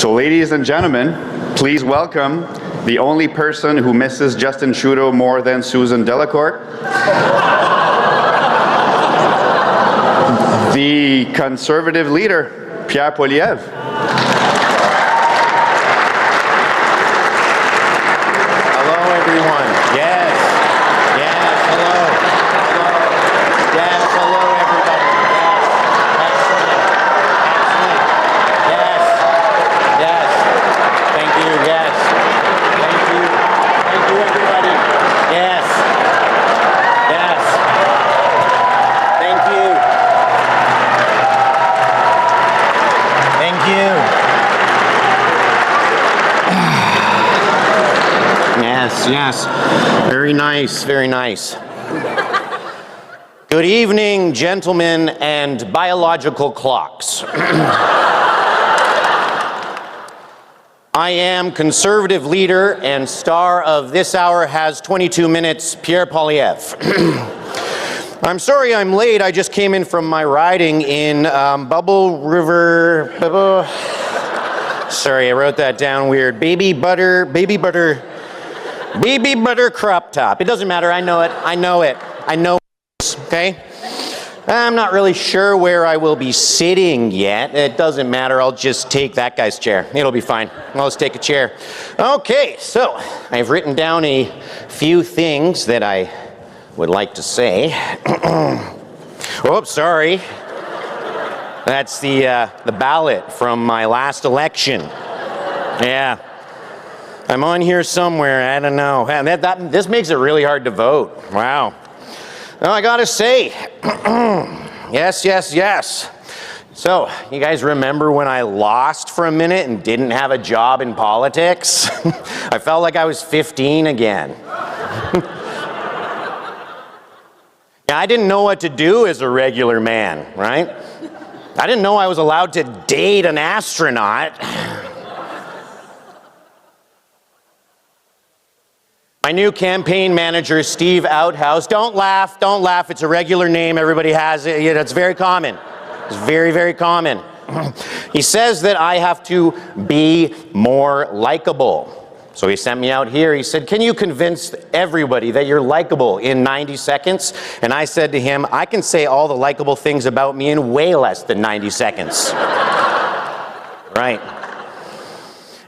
So ladies and gentlemen, please welcome the only person who misses Justin Trudeau more than Susan Delacourt, the Conservative leader, Pierre Poilievre. Yes, very nice, very nice. Good evening, gentlemen and biological clocks. I am Conservative leader and star of This Hour Has 22 Minutes, Pierre Poilievre. I'm sorry I'm late, I just came in from my riding in Bubble River, sorry, I wrote that down weird, baby butter crop top. It doesn't matter, I know it, okay? I'm not really sure where I will be sitting yet. It doesn't matter, I'll just take that guy's chair. It'll be fine, I'll just take a chair. Okay, so I've written down a few things that I would like to say. Oops, sorry. That's the ballot from my last election. Yeah. I'm on here somewhere, I don't know. This makes it really hard to vote. Wow. Well, I gotta say, yes. So, you guys remember when I lost for a minute and didn't have a job in politics? I felt like I was 15 again. Yeah, I didn't know what to do as a regular man, right? I didn't know I was allowed to date an astronaut. My new campaign manager, Steve Outhouse, don't laugh, it's a regular name, everybody has it, it's very common. It's very, very common. He says that I have to be more likable. So he sent me out here, he said, can you convince everybody that you're likable in 90 seconds? And I said to him, I can say all the likable things about me in way less than 90 seconds. Right.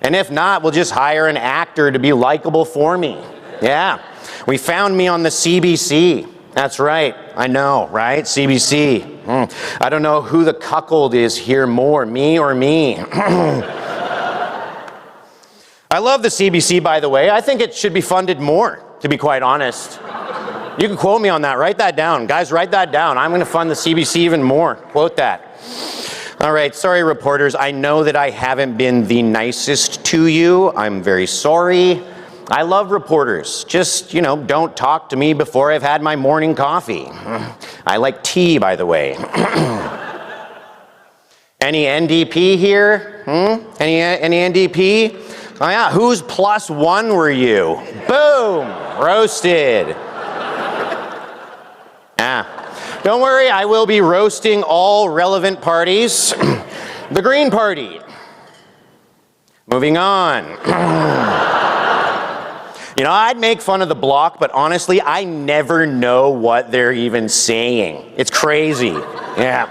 And if not, we'll just hire an actor to be likable for me. Yeah, we found me on the CBC. That's right, I know, right? CBC. I don't know who the cuckold is here more, me or me. I love the CBC, by the way. I think it should be funded more, to be quite honest. You can quote me on that, write that down. Guys, write that down. I'm gonna fund the CBC even more, quote that. All right, sorry reporters, I know that I haven't been the nicest to you. I'm very sorry. I love reporters. Just, don't talk to me before I've had my morning coffee. I like tea, by the way. Any NDP here? Any NDP? Oh yeah, whose +1 were you? Boom, roasted. Yeah. Don't worry, I will be roasting all relevant parties. The Green Party. Moving on. I'd make fun of the Bloc, but honestly, I never know what they're even saying. It's crazy. Yeah.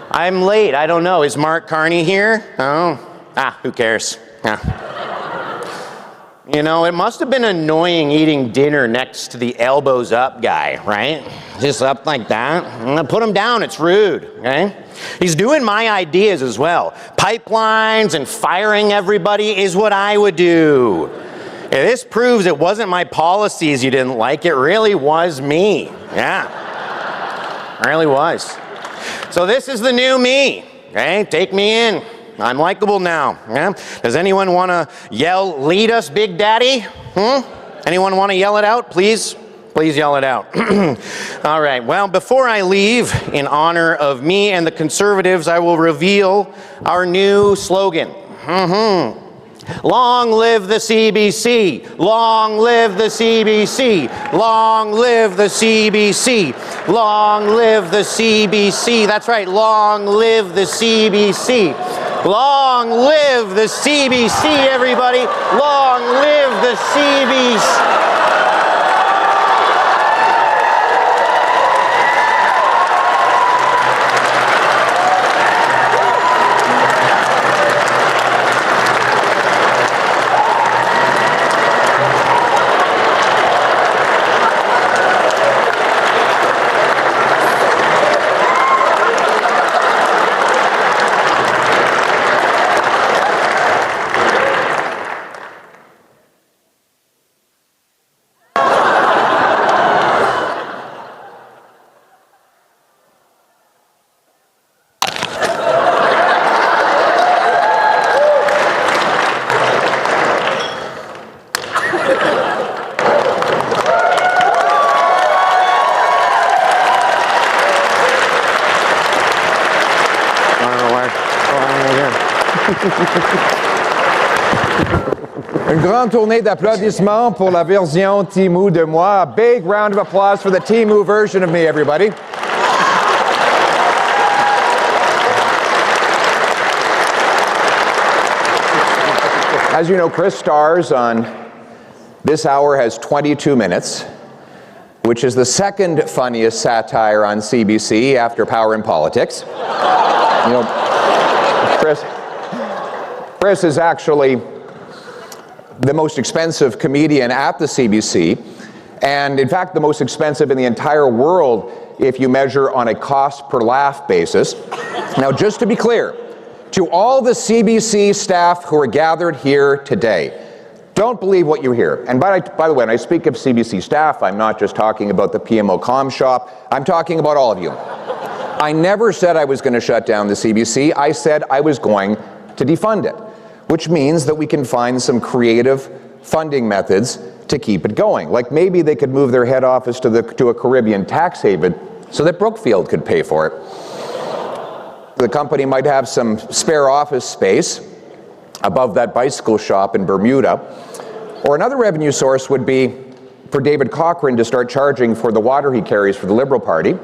I'm late. I don't know. Is Mark Carney here? Oh. Who cares? Yeah. It must have been annoying eating dinner next to the elbows up guy, right? Just up like that. I'm gonna put him down. It's rude, okay? He's doing my ideas as well. Pipelines and firing everybody is what I would do. Yeah, this proves it wasn't my policies you didn't like, it really was me. Yeah, it really was. So this is the new me, okay? Take me in. I'm likable now. Yeah? Does anyone want to yell, lead us, Big Daddy? Anyone want to yell it out, please? Please yell it out. All right, well, before I leave, in honor of me and the Conservatives, I will reveal our new slogan. Long live the CBC, long live the CBC, long live the CBC, long live the CBC. That's right, long live the CBC. Long live the CBC, everybody. Long live the CBC. Une grande tournée d'applaudissements pour la version Timu de moi. A big round of applause for the Timu version of me, everybody. As you know, Chris stars on This Hour Has 22 Minutes, which is the second funniest satire on CBC after Power and Politics. You know, Chris is actually the most expensive comedian at the CBC, and in fact the most expensive in the entire world if you measure on a cost per laugh basis. Now, just to be clear, to all the CBC staff who are gathered here today, don't believe what you hear. And by the way, when I speak of CBC staff, I'm not just talking about the PMO comm shop, I'm talking about all of you. I never said I was going to shut down the CBC. I said I was going to defund it, which means that we can find some creative funding methods to keep it going. Like maybe they could move their head office to a Caribbean tax haven so that Brookfield could pay for it. The company might have some spare office space above that bicycle shop in Bermuda. Or another revenue source would be for David Cochrane to start charging for the water he carries for the Liberal Party.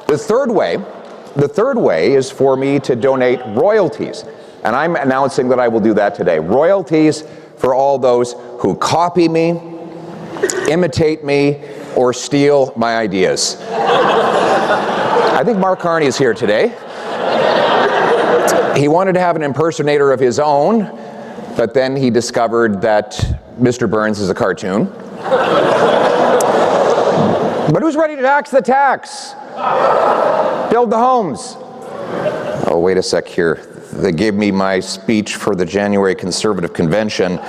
The third way is for me to donate royalties. And I'm announcing that I will do that today. Royalties for all those who copy me, imitate me, or steal my ideas. I think Mark Carney is here today. He wanted to have an impersonator of his own, but then he discovered that Mr. Burns is a cartoon. But who's ready to tax the tax? Build the homes. Oh, wait a sec here. They gave me my speech for the January Conservative Convention.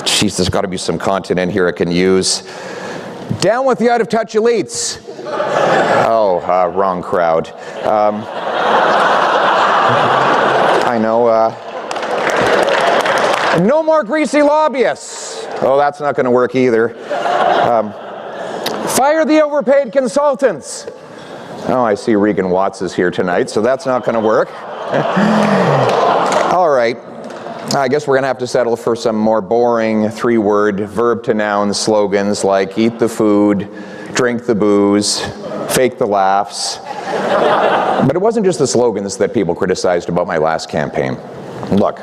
Geez, there's got to be some content in here I can use. Down with the out-of-touch elites. Oh, wrong crowd. I know. No more greasy lobbyists. Oh, that's not going to work either. Fire the overpaid consultants. Oh, I see Regan Watts is here tonight, so that's not going to work. All right. I guess we're going to have to settle for some more boring three-word verb-to-noun slogans like eat the food, drink the booze, fake the laughs. But it wasn't just the slogans that people criticized about my last campaign. Look,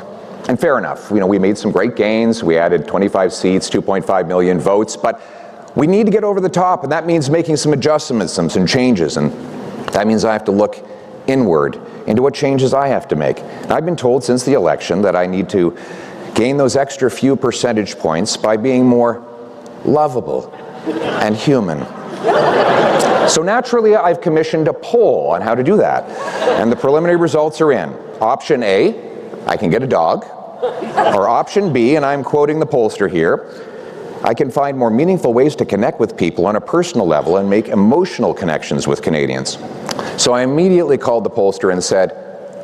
and fair enough, we made some great gains. We added 25 seats, 2.5 million votes, but we need to get over the top, and that means making some adjustments, some changes, and that means I have to look inward into what changes I have to make. And I've been told since the election that I need to gain those extra few percentage points by being more lovable and human. So naturally, I've commissioned a poll on how to do that, and the preliminary results are in. Option A, I can get a dog, or option B, and I'm quoting the pollster here, I can find more meaningful ways to connect with people on a personal level and make emotional connections with Canadians. So I immediately called the pollster and said,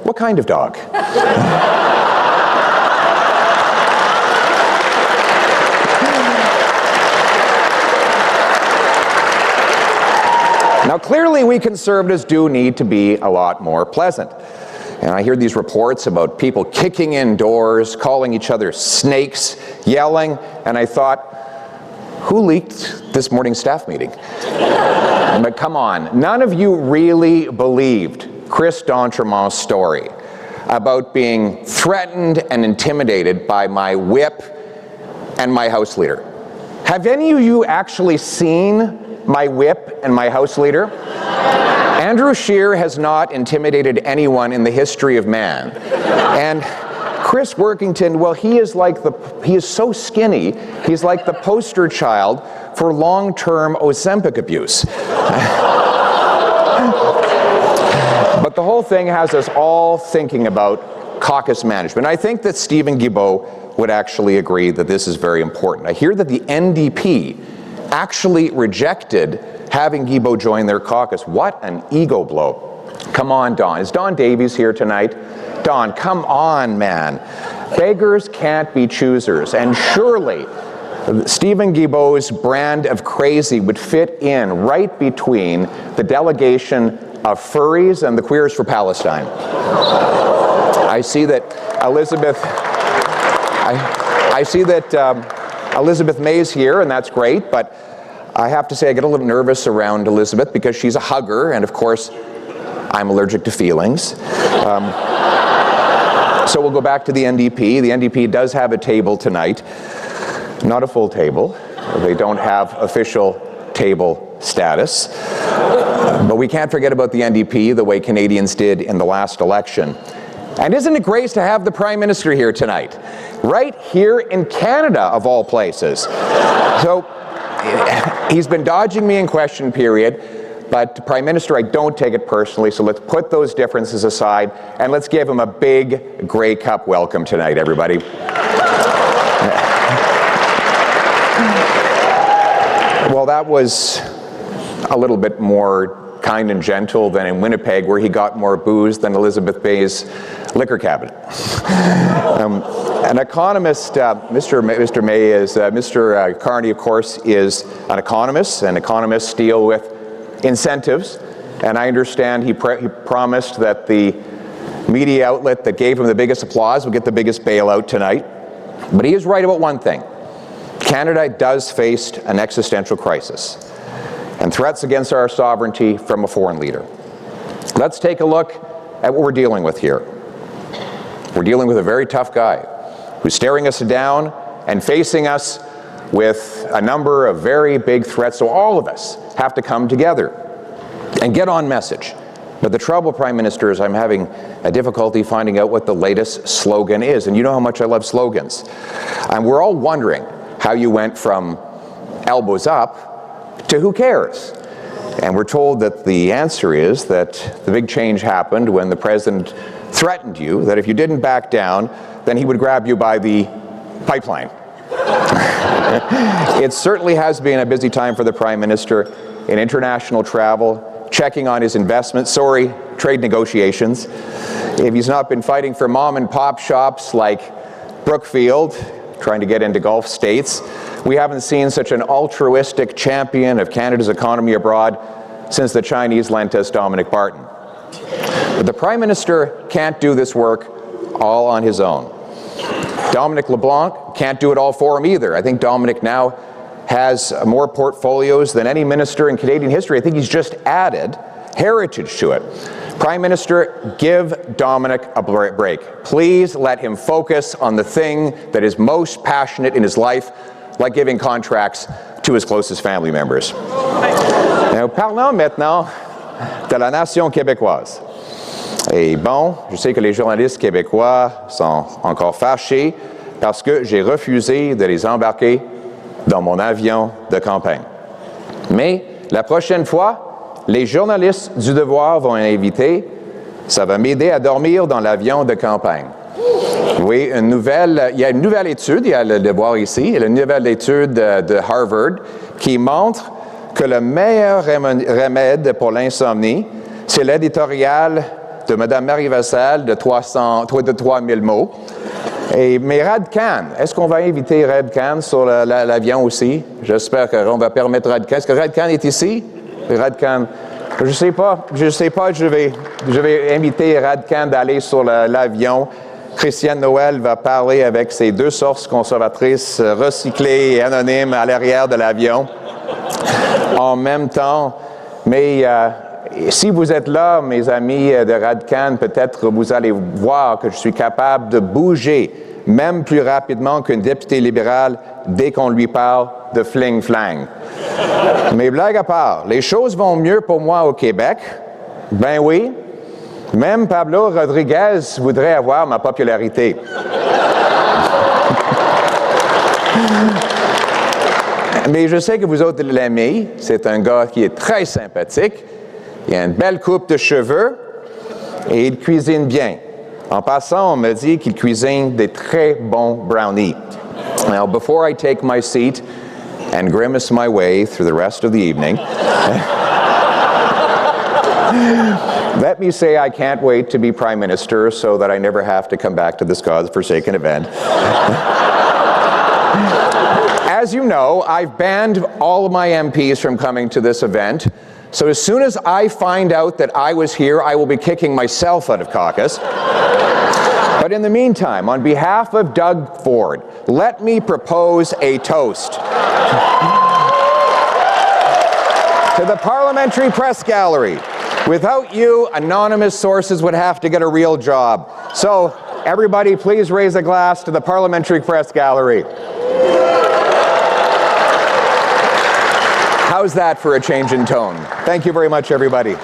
what kind of dog? Now clearly we Conservatives do need to be a lot more pleasant. And I hear these reports about people kicking in doors, calling each other snakes, yelling, and I thought, who leaked this morning's staff meeting? But come on, none of you really believed Chris D'Entremont's story about being threatened and intimidated by my whip and my House Leader. Have any of you actually seen my whip and my House Leader? Andrew Scheer has not intimidated anyone in the history of man. And Chris Workington, well, he is so skinny, he's like the poster child for long-term Ozempic abuse. But the whole thing has us all thinking about caucus management. I think that Stephen Guilbeault would actually agree that this is very important. I hear that the NDP actually rejected having Guilbeault join their caucus. What an ego blow. Come on, Don. Is Don Davies here tonight? Don, come on, man. Beggars can't be choosers. And surely Stephen Guilbeault's brand of crazy would fit in right between the delegation of furries and the Queers for Palestine. I see that Elizabeth, Elizabeth May's here, and that's great, but I have to say I get a little nervous around Elizabeth because she's a hugger, and of course, I'm allergic to feelings. So we'll go back to the NDP. The NDP does have a table tonight, not a full table. They don't have official table status. But we can't forget about the NDP the way Canadians did in the last election. And isn't it great to have the Prime Minister here tonight? Right here in Canada, of all places. So he's been dodging me in question period, but Prime Minister, I don't take it personally, so let's put those differences aside and let's give him a big Grey Cup welcome tonight, everybody. Well, that was a little bit more kind and gentle than in Winnipeg, where he got more booze than Elizabeth Bay's liquor cabinet. An economist, Mr. May is, Mr. Carney, of course, is an economist, and economists deal with incentives, and I understand he promised that the media outlet that gave him the biggest applause would get the biggest bailout tonight. But he is right about one thing. Canada does face an existential crisis and threats against our sovereignty from a foreign leader. Let's take a look at what we're dealing with here. We're dealing with a very tough guy who's staring us down and facing us with a number of very big threats, so all of us have to come together and get on message. But the trouble, Prime Minister, is I'm having a difficulty finding out what the latest slogan is, and you know how much I love slogans. And we're all wondering how you went from elbows up to who cares? And we're told that the answer is that the big change happened when the President threatened you that if you didn't back down, then he would grab you by the pipeline. It certainly has been a busy time for the Prime Minister in international travel, checking on his investments, trade negotiations. If he's not been fighting for mom and pop shops like Brookfield, trying to get into Gulf states, we haven't seen such an altruistic champion of Canada's economy abroad since the Chinese lent us Dominic Barton. But the Prime Minister can't do this work all on his own. Dominic LeBlanc can't do it all for him either. I think Dominic now has more portfolios than any minister in Canadian history. I think he's just added heritage to it. Prime Minister, give Dominic a break. Please let him focus on the thing that is most passionate in his life, like giving contracts to his closest family members. Now, parlons maintenant de la nation québécoise. Et bon, je sais que les journalistes québécois sont encore fâchés parce que j'ai refusé de les embarquer dans mon avion de campagne. Mais la prochaine fois, les journalistes du Devoir vont inviter, ça va m'aider à dormir dans l'avion de campagne. Oui, il y a une nouvelle étude, il y a le Devoir ici, il y a une nouvelle étude de Harvard qui montre que le meilleur remède pour l'insomnie, c'est l'éditorial de Mme Marie Vassal de 3000 mots. Mais Rad Khan, est-ce qu'on va inviter Rad Khan sur l'avion aussi? J'espère qu'on va permettre Rad Khan. Est-ce que Rad Khan est ici? Rad Khan, je sais pas, je vais inviter Rad Khan d'aller sur l'avion. Christiane Noël va parler avec ses deux sources conservatrices recyclées et anonymes à l'arrière de l'avion. En même temps, mais Et si vous êtes là, mes amis de Radcan, peut-être vous allez voir que je suis capable de bouger, même plus rapidement qu'une députée libérale, dès qu'on lui parle de fling-flang. Mais blague à part, les choses vont mieux pour moi au Québec. Ben oui, même Pablo Rodriguez voudrait avoir ma popularité. Mais je sais que vous autres l'aimez. C'est un gars qui est très sympathique. Il a une belle coupe de cheveux et il cuisine bien. En passant, on me dit qu'il cuisine des très bons brownies. Now, before I take my seat and grimace my way through the rest of the evening, let me say I can't wait to be Prime Minister so that I never have to come back to this God-forsaken event. As you know, I've banned all of my MPs from coming to this event. So as soon as I find out that I was here, I will be kicking myself out of caucus. But in the meantime, on behalf of Doug Ford, let me propose a toast to the Parliamentary Press Gallery. Without you, anonymous sources would have to get a real job. So, everybody, please raise a glass to the Parliamentary Press Gallery. How's that for a change in tone? Thank you very much, everybody.